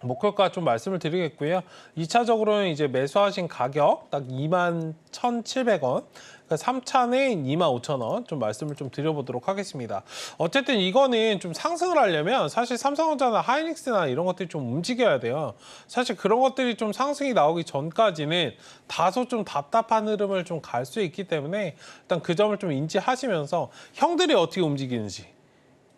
목표가 좀 말씀을 드리겠고요. 2차적으로는 이제 매수하신 가격 딱 21,700원, 3차는 25,000원 좀 말씀을 좀 드려보도록 하겠습니다. 어쨌든 이거는 좀 상승을 하려면 사실 삼성전자나 하이닉스나 이런 것들이 좀 움직여야 돼요. 사실 그런 것들이 좀 상승이 나오기 전까지는 다소 좀 답답한 흐름을 좀 갈 수 있기 때문에 일단 그 점을 좀 인지하시면서 형들이 어떻게 움직이는지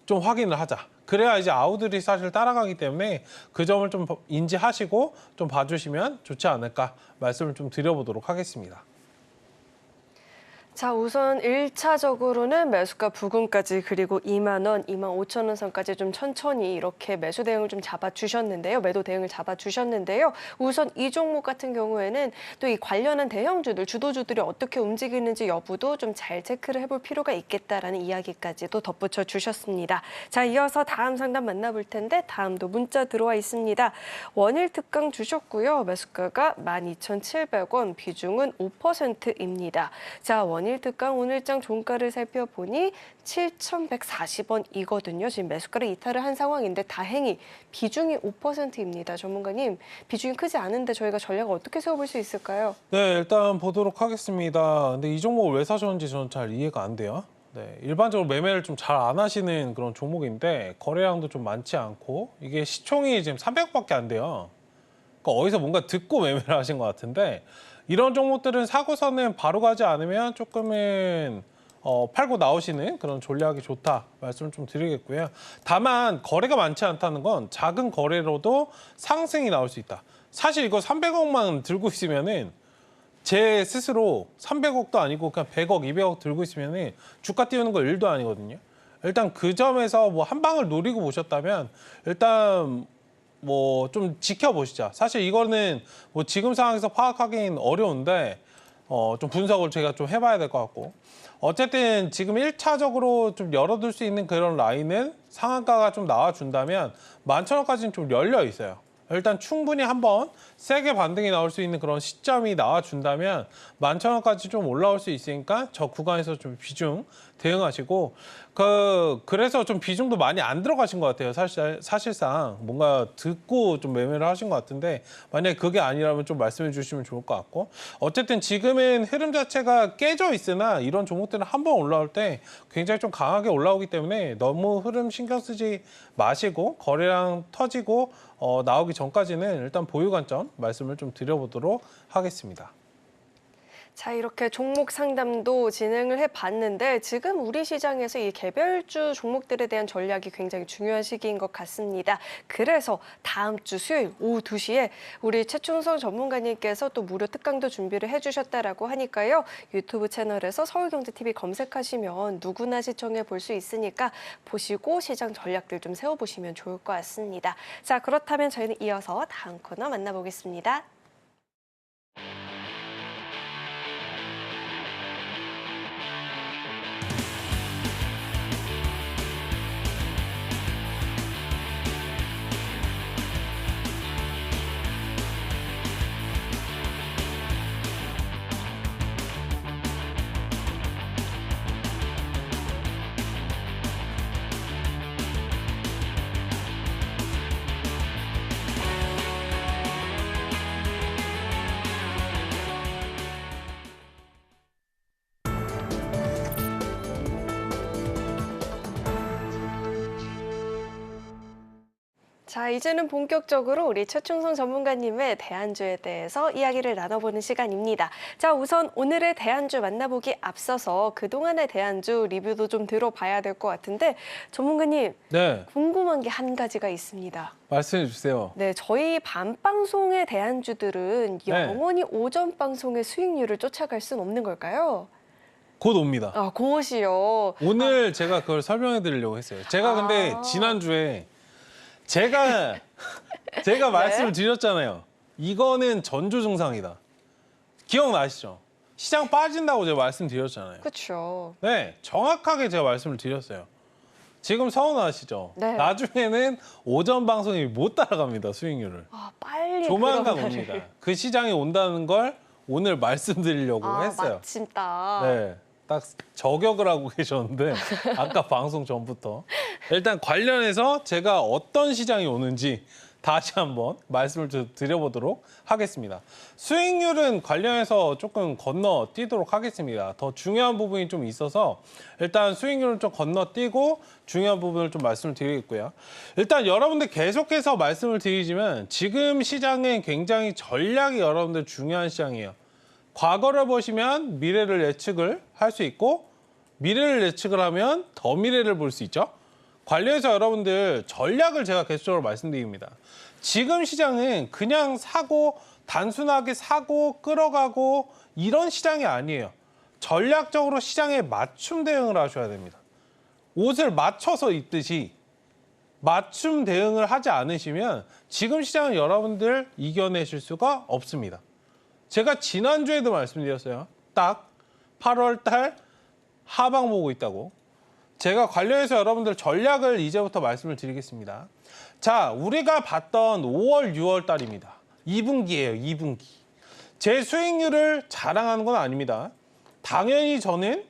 좀 확인을 하자. 그래야 이제 아우들이 사실 따라가기 때문에 그 점을 좀 인지하시고 좀 봐주시면 좋지 않을까 말씀을 좀 드려보도록 하겠습니다. 자, 우선 1차적으로는 매수가 부근까지 그리고 2만 원, 25,000원 선까지 좀 천천히 이렇게 매수 대응을 좀 잡아주셨는데요. 매도 대응을 잡아주셨는데요. 우선 이 종목 같은 경우에는 또 이 관련한 대형주들, 주도주들이 어떻게 움직이는지 여부도 좀 잘 체크를 해볼 필요가 있겠다라는 이야기까지도 덧붙여 주셨습니다. 자, 이어서 다음 상담 만나볼 텐데 다음도 문자 들어와 있습니다. 원일 특강 주셨고요. 매수가가 12,700원, 비중은 5%입니다. 자, 원일 특강 오늘장 종가를 살펴보니 7,140원이거든요. 지금 매수가를 이탈을 한 상황인데 다행히 비중이 5%입니다. 전문가님, 비중이 크지 않은데 저희가 전략을 어떻게 세워볼 수 있을까요? 네, 일단 보도록 하겠습니다. 근데 이 종목을 왜 사셨는지 저는 잘 이해가 안 돼요. 네, 일반적으로 매매를 좀 잘 안 하시는 그런 종목인데 거래량도 좀 많지 않고 이게 시총이 지금 300억밖에 안 돼요. 그러니까 어디서 뭔가 듣고 매매를 하신 것 같은데 이런 종목들은 사고서는 바로 가지 않으면 조금은 팔고 나오시는 그런 전략이 좋다 말씀을 좀 드리겠고요. 다만 거래가 많지 않다는 건 작은 거래로도 상승이 나올 수 있다. 사실 이거 300억만 들고 있으면은 제 스스로 300억도 아니고 그냥 100억, 200억 들고 있으면은 주가 띄우는 거 1도 아니거든요. 일단 그 점에서 뭐 한 방을 노리고 보셨다면 일단 뭐 좀 지켜보시자. 사실 이거는 뭐 지금 상황에서 파악하기는 어려운데 좀 분석을 제가 좀 해봐야 될 것 같고 어쨌든 지금 1차적으로 좀 열어둘 수 있는 그런 라인은 상한가가 좀 나와준다면 11,000원까지는 좀 열려 있어요. 일단 충분히 한번 세게 반등이 나올 수 있는 그런 시점이 나와준다면 11,000원까지 좀 올라올 수 있으니까 저 구간에서 좀 비중 대응하시고 그래서 좀 비중도 많이 안 들어가신 것 같아요. 사실상 뭔가 듣고 좀 매매를 하신 것 같은데 만약에 그게 아니라면 좀 말씀해 주시면 좋을 것 같고 어쨌든 지금은 흐름 자체가 깨져 있으나 이런 종목들은 한번 올라올 때 굉장히 좀 강하게 올라오기 때문에 너무 흐름 신경 쓰지 마시고 거래량 터지고 나오기 전까지는 일단 보유 관점 말씀을 좀 드려보도록 하겠습니다. 자, 이렇게 종목 상담도 진행을 해봤는데 지금 우리 시장에서 이 개별주 종목들에 대한 전략이 굉장히 중요한 시기인 것 같습니다. 그래서 다음 주 수요일 오후 2시에 우리 최충성 전문가님께서 또 무료 특강도 준비를 해주셨다라고 하니까요. 유튜브 채널에서 서울경제TV 검색하시면 누구나 시청해 볼 수 있으니까 보시고 시장 전략들 좀 세워보시면 좋을 것 같습니다. 자, 그렇다면 저희는 이어서 다음 코너 만나보겠습니다. 자, 이제는 본격적으로 우리 최충성 전문가님의 대안주에 대해서 이야기를 나눠보는 시간입니다. 자, 우선 오늘의 대안주 만나보기 앞서서 그동안의 대안주 리뷰도 좀 들어봐야 될 것 같은데 전문가님, 네, 궁금한 게 한 가지가 있습니다. 말씀해 주세요. 네, 저희 밤방송의 대안주들은 네. 영원히 오전 방송의 수익률을 쫓아갈 수는 없는 걸까요? 곧 옵니다. 아, 그것이요. 오늘 제가 그걸 설명해 드리려고 했어요. 제가 근데 지난주에 제가 말씀을 드렸잖아요. 이거는 전조 증상이다. 기억나시죠? 시장 빠진다고 제가 말씀드렸잖아요. 그렇죠. 네, 정확하게 제가 말씀을 드렸어요. 지금 서운하시죠? 네. 나중에는 오전 방송이 못 따라갑니다, 수익률을. 아, 빨리 조만간 그런 옵니다. 날을. 그 시장이 온다는 걸 오늘 말씀드리려고 했어요. 마침 딱. 네, 딱 저격을 하고 계셨는데 아까 방송 전부터. 일단 관련해서 제가 어떤 시장이 오는지 다시 한번 말씀을 드려보도록 하겠습니다. 수익률은 관련해서 조금 건너뛰도록 하겠습니다. 더 중요한 부분이 좀 있어서 일단 수익률을 좀 건너뛰고 중요한 부분을 좀 말씀을 드리겠고요. 일단 여러분들 계속해서 말씀을 드리지만 지금 시장은 굉장히 전략이 여러분들 중요한 시장이에요. 과거를 보시면 미래를 예측을 할 수 있고 미래를 예측을 하면 더 미래를 볼 수 있죠. 관련해서 여러분들 전략을 제가 계속적으로 말씀드립니다. 지금 시장은 그냥 사고 단순하게 사고 끌어가고 이런 시장이 아니에요. 전략적으로 시장에 맞춤 대응을 하셔야 됩니다. 옷을 맞춰서 입듯이 맞춤 대응을 하지 않으시면 지금 시장은 여러분들 이겨내실 수가 없습니다. 제가 지난주에도 말씀드렸어요. 딱 8월 달 하방 보고 있다고. 제가 관련해서 여러분들 전략을 이제부터 말씀을 드리겠습니다. 자, 우리가 봤던 5월, 6월 달입니다. 2분기예요, 2분기. 제 수익률을 자랑하는 건 아닙니다. 당연히 저는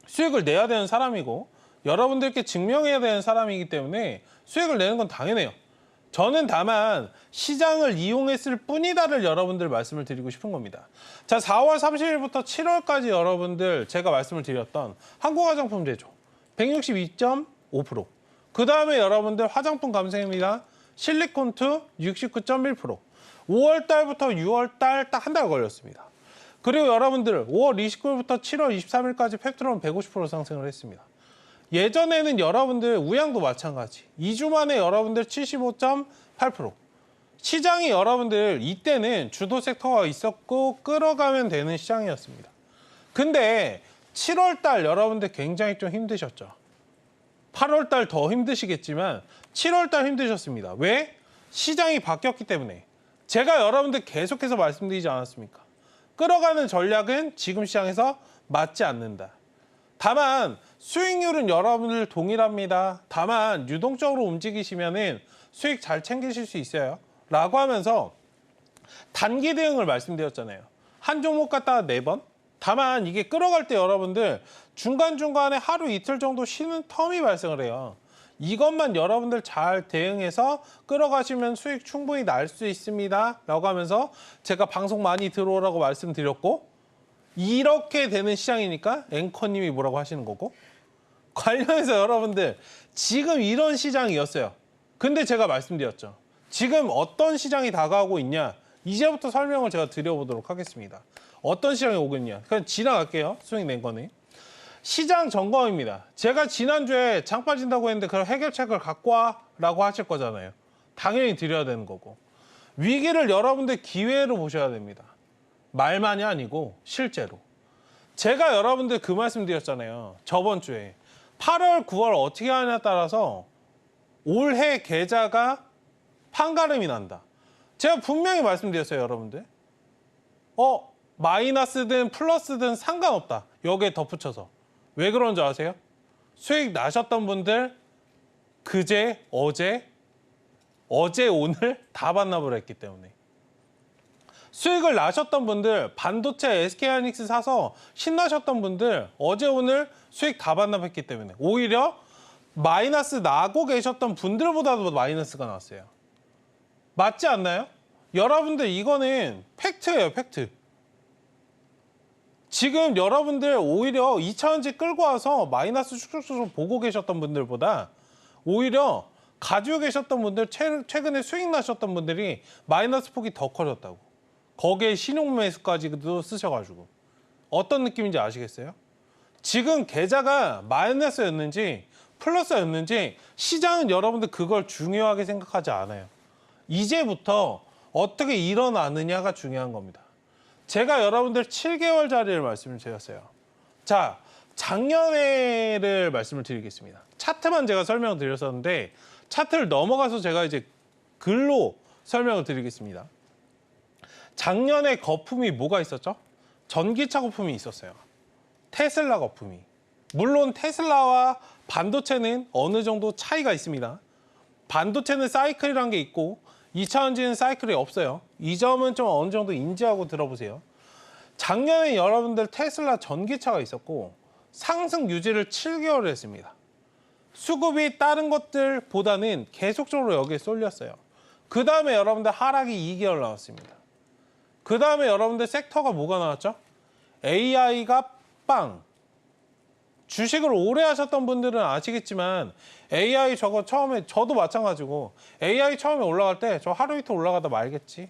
수익을 내야 되는 사람이고 여러분들께 증명해야 되는 사람이기 때문에 수익을 내는 건 당연해요. 저는 다만 시장을 이용했을 뿐이다를 여러분들 말씀을 드리고 싶은 겁니다. 자, 4월 30일부터 7월까지 여러분들 제가 말씀을 드렸던 한국화장품 제조 162.5%. 그 다음에 여러분들 화장품 감성입니다. 실리콘투 69.1%. 5월 달부터 6월 달 딱 한 달 걸렸습니다. 그리고 여러분들 5월 29일부터 7월 23일까지 펩트론 150% 상승을 했습니다. 예전에는 여러분들 우양도 마찬가지. 2주 만에 여러분들 75.8%. 시장이 여러분들 이때는 주도 섹터가 있었고 끌어가면 되는 시장이었습니다. 근데 7월 달 여러분들 굉장히 좀 힘드셨죠. 8월 달 더 힘드시겠지만 7월 달 힘드셨습니다. 왜? 시장이 바뀌었기 때문에. 제가 여러분들 계속해서 말씀드리지 않았습니까? 끌어가는 전략은 지금 시장에서 맞지 않는다. 다만 수익률은 여러분들 동일합니다. 다만 유동적으로 움직이시면은 수익 잘 챙기실 수 있어요. 라고 하면서 단기 대응을 말씀드렸잖아요. 한 종목 갖다가 4번. 다만 이게 끌어갈 때 여러분들 중간중간에 하루 이틀 정도 쉬는 텀이 발생을 해요. 이것만 여러분들 잘 대응해서 끌어가시면 수익 충분히 날 수 있습니다. 라고 하면서 제가 방송 많이 들어오라고 말씀드렸고 이렇게 되는 시장이니까 앵커님이 뭐라고 하시는 거고 관련해서 여러분들 지금 이런 시장이었어요. 근데 제가 말씀드렸죠. 지금 어떤 시장이 다가오고 있냐 이제부터 설명을 제가 드려보도록 하겠습니다. 어떤 시장이 오겠냐. 그냥 지나갈게요. 수익 낸 거는. 시장 점검입니다. 제가 지난주에 장 빠진다고 했는데 그럼 해결책을 갖고 와라고 하실 거잖아요. 당연히 드려야 되는 거고. 위기를 여러분들 기회로 보셔야 됩니다. 말만이 아니고 실제로. 제가 여러분들 그 말씀 드렸잖아요. 저번 주에. 8월, 9월 어떻게 하냐에 따라서 올해 계좌가 판가름이 난다. 제가 분명히 말씀드렸어요, 여러분들. 마이너스든 플러스든 상관없다. 여기에 덧붙여서. 왜 그런 줄 아세요? 수익 나셨던 분들 그제, 어제, 오늘 다 반납을 했기 때문에. 수익을 나셨던 분들, 반도체 SK하이닉스 사서 신나셨던 분들 어제, 오늘 수익 다 반납했기 때문에 오히려 마이너스 나고 계셨던 분들보다도 마이너스가 나왔어요. 맞지 않나요? 여러분들 이거는 팩트예요, 팩트. 지금 여러분들 오히려 2차원지 끌고 와서 마이너스 쭉쭉쭉 보고 계셨던 분들보다 오히려 가지고 계셨던 분들, 최근에 수익 나셨던 분들이 마이너스 폭이 더 커졌다고. 거기에 신용매수까지도 쓰셔가지고. 어떤 느낌인지 아시겠어요? 지금 계좌가 마이너스였는지 플러스였는지 시장은 여러분들 그걸 중요하게 생각하지 않아요. 이제부터 어떻게 일어나느냐가 중요한 겁니다. 제가 여러분들 7개월짜리를 말씀을 드렸어요. 자, 작년에를 말씀을 드리겠습니다. 차트만 제가 설명을 드렸었는데 차트를 넘어가서 제가 이제 글로 설명을 드리겠습니다. 작년에 거품이 뭐가 있었죠? 전기차 거품이 있었어요. 테슬라 거품이. 물론 테슬라와 반도체는 어느 정도 차이가 있습니다. 반도체는 사이클이라는 게 있고 2차원지는 사이클이 없어요. 이 점은 좀 어느 정도 인지하고 들어보세요. 작년에 여러분들 테슬라 전기차가 있었고 상승 유지를 7개월을 했습니다. 수급이 다른 것들보다는 계속적으로 여기에 쏠렸어요. 그 다음에 여러분들 하락이 2개월 나왔습니다. 그 다음에 여러분들 섹터가 뭐가 나왔죠? AI가 빵. 주식을 오래 하셨던 분들은 아시겠지만 AI 저거 처음에 저도 마찬가지고 AI 처음에 올라갈 때 저 하루 이틀 올라가다 말겠지.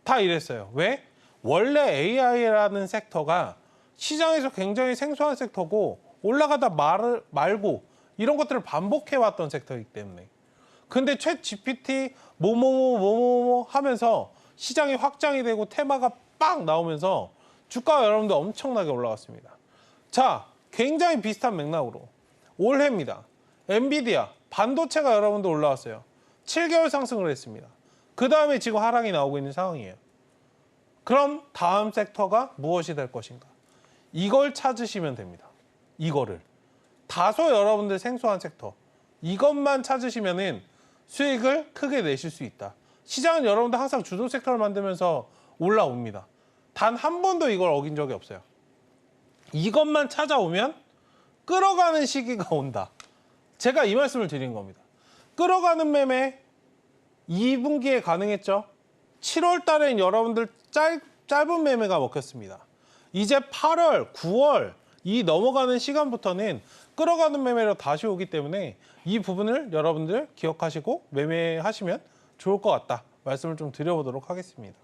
다 이랬어요. 왜? 원래 AI라는 섹터가 시장에서 굉장히 생소한 섹터고 올라가다 말고 이런 것들을 반복해왔던 섹터이기 때문에. 근데 챗 GPT 뭐뭐뭐 하면서 시장이 확장이 되고 테마가 빵 나오면서 주가가 여러분들 엄청나게 올라갔습니다. 자, 굉장히 비슷한 맥락으로 올해입니다. 엔비디아, 반도체가 여러분들 올라왔어요. 7개월 상승을 했습니다. 그 다음에 지금 하락이 나오고 있는 상황이에요. 그럼 다음 섹터가 무엇이 될 것인가? 이걸 찾으시면 됩니다. 이거를. 다소 여러분들 생소한 섹터. 이것만 찾으시면은 수익을 크게 내실 수 있다. 시장은 여러분들 항상 주도 섹터를 만들면서 올라옵니다. 단 한 번도 이걸 어긴 적이 없어요. 이것만 찾아오면 끌어가는 시기가 온다. 제가 이 말씀을 드린 겁니다. 끌어가는 매매 2분기에 가능했죠. 7월 달엔 여러분들 짧은 매매가 먹혔습니다. 이제 8월, 9월 이 넘어가는 시간부터는 끌어가는 매매로 다시 오기 때문에 이 부분을 여러분들 기억하시고 매매하시면 좋을 것 같다. 말씀을 좀 드려보도록 하겠습니다.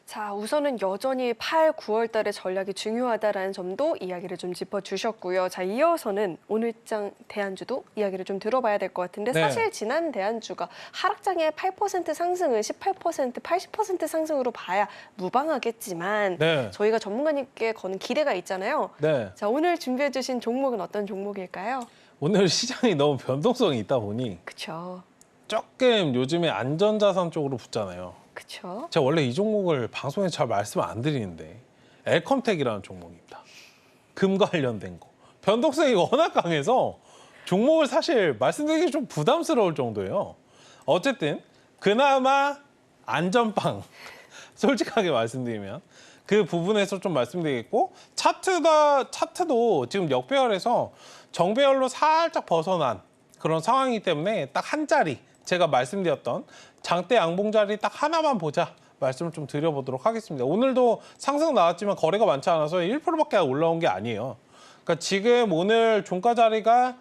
자, 우선은 여전히 8, 9월 달의 전략이 중요하다라는 점도 이야기를 좀 짚어주셨고요. 자, 이어서는 오늘장 대한주도 이야기를 좀 들어봐야 될 것 같은데 네. 사실 지난 대한주가 하락장의 8% 상승을 18%, 80% 상승으로 봐야 무방하겠지만 네. 저희가 전문가님께 거는 기대가 있잖아요. 네. 자, 오늘 준비해 주신 종목은 어떤 종목일까요? 오늘 시장이 너무 변동성이 있다 보니 그쵸. 조금 요즘에 안전자산 쪽으로 붙잖아요. 그쵸. 제가 원래 이 종목을 방송에서 잘 말씀 안 드리는데 엘컴텍이라는 종목입니다. 금 관련된 거. 변동성이 워낙 강해서 종목을 사실 말씀드리기 좀 부담스러울 정도예요. 어쨌든 그나마 안전빵 솔직하게 말씀드리면 그 부분에서 좀 말씀드리겠고 차트도 지금 역배열에서 정배열로 살짝 벗어난 그런 상황이기 때문에 딱 한 자리 제가 말씀드렸던 장대 양봉 자리 딱 하나만 보자 말씀을 좀 드려보도록 하겠습니다. 오늘도 상승 나왔지만 거래가 많지 않아서 1%밖에 올라온 게 아니에요. 그러니까 지금 오늘 종가 자리가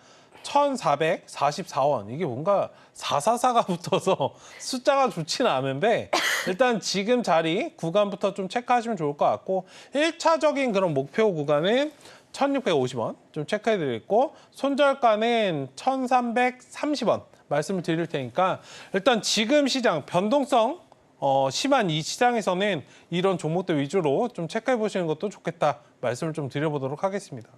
1,444원. 이게 뭔가 444가 붙어서 숫자가 좋지는 않은데 일단 지금 자리 구간부터 좀 체크하시면 좋을 것 같고 1차적인 그런 목표 구간은 1,650원 좀 체크해드리고 손절가는 1,330원 말씀을 드릴 테니까 일단 지금 시장 변동성 심한 이 시장에서는 이런 종목들 위주로 좀 체크해 보시는 것도 좋겠다 말씀을 좀 드려보도록 하겠습니다.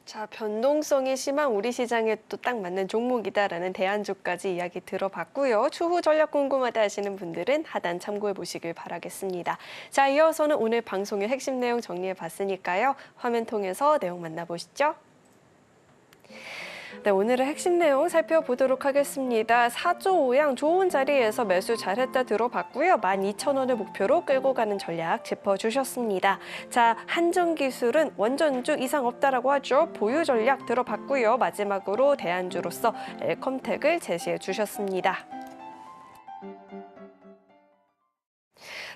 자, 변동성이 심한 우리 시장에 또 딱 맞는 종목이다라는 대안주까지 이야기 들어봤고요. 추후 전략 궁금하다 하시는 분들은 하단 참고해 보시길 바라겠습니다. 자, 이어서는 오늘 방송의 핵심 내용 정리해 봤으니까요. 화면 통해서 내용 만나보시죠. 네, 오늘의 핵심 내용 살펴보도록 하겠습니다. 4조 5양 좋은 자리에서 매수 잘했다 들어봤고요. 12,000원을 목표로 끌고 가는 전략 짚어주셨습니다. 자, 한정기술은 원전주 이상 없다라고 하죠. 보유 전략 들어봤고요. 마지막으로 대안주로서 엘컴텍을 제시해 주셨습니다.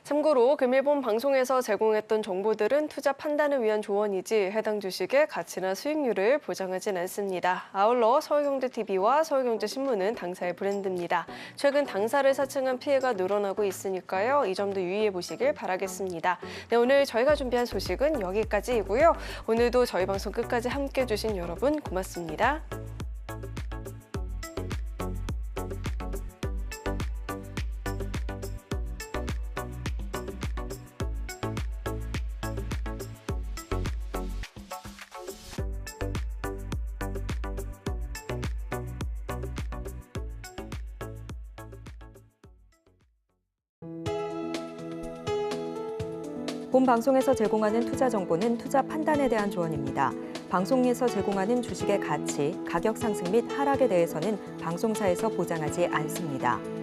참고로 금일본 방송에서 제공했던 정보들은 투자 판단을 위한 조언이지 해당 주식의 가치나 수익률을 보장하진 않습니다. 아울러 서울경제TV와 서울경제신문은 당사의 브랜드입니다. 최근 당사를 사칭한 피해가 늘어나고 있으니까요. 이 점도 유의해 보시길 바라겠습니다. 네, 오늘 저희가 준비한 소식은 여기까지이고요. 오늘도 저희 방송 끝까지 함께해 주신 여러분 고맙습니다. 본 방송에서 제공하는 투자 정보는 투자 판단에 대한 조언입니다. 방송에서 제공하는 주식의 가치, 가격 상승 및 하락에 대해서는 방송사에서 보장하지 않습니다.